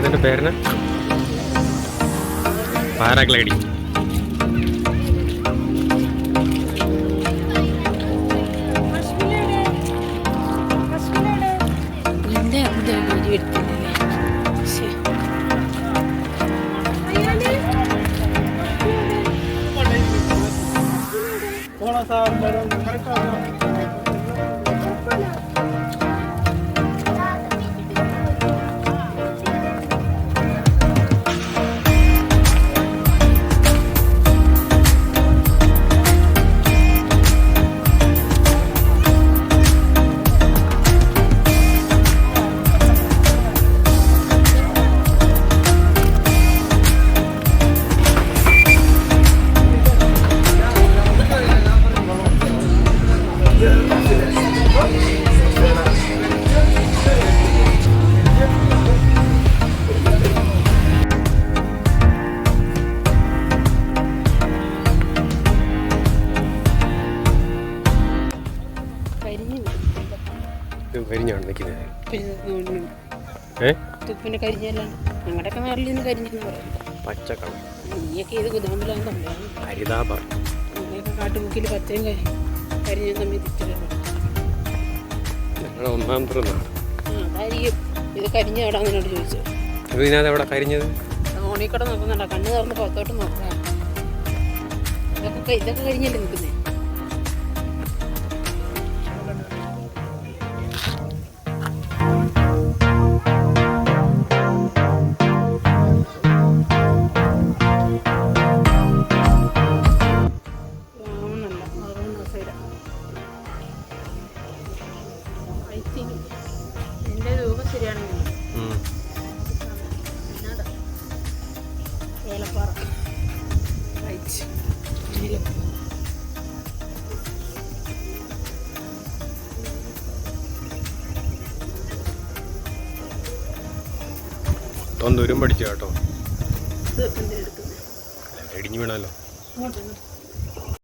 ഇതിൻ്റെ പേരിന് പാരാഗ്ലൈഡിങ്. കരിഞ്ഞാണ് നിൽക്കുന്നത്. തുപ്പിന്റെ കരിഞ്ഞല്ലാണ്ട് ഞങ്ങളുടെയൊക്കെ നാട്ടിൽ നിന്ന് കരിഞ്ഞെന്ന് പറയും. പച്ചക്കളർ നീയൊക്കെ ഇത് ഗുദാമിലാണ് തമ്മിലാണ് ഹരിതാപർ അങ്ങനെയൊക്കെ കാട്ടുമുക്കിൽ പച്ചയും കരിഞ്ഞ തമ്മിൽ തിരിച്ചറിയാം. ഞങ്ങളുടെ ഒന്നാം നാട് അതായിരിക്കും ഇത് കരിഞ്ഞ എവിടാന്നോട് ചോദിച്ചത്. ഇതിനകത്ത് എവിടെ കരിഞ്ഞത്? ഓണിക്കട നോക്കുന്നുണ്ടോ? കണ്ണ് തുറന്ന് പുറത്തോട്ട് നോക്കാം. ഇതൊക്കെ കരിഞ്ഞല്ലേ നിൽക്കുന്നേ. എൻ്റെ രൂപം ശരിയാണെങ്കിൽ ഏലപ്പാറ മൊത്തം ദൂരം പഠിച്ചു കേട്ടോ. ഇടിഞ്ഞു വീണല്ലോ.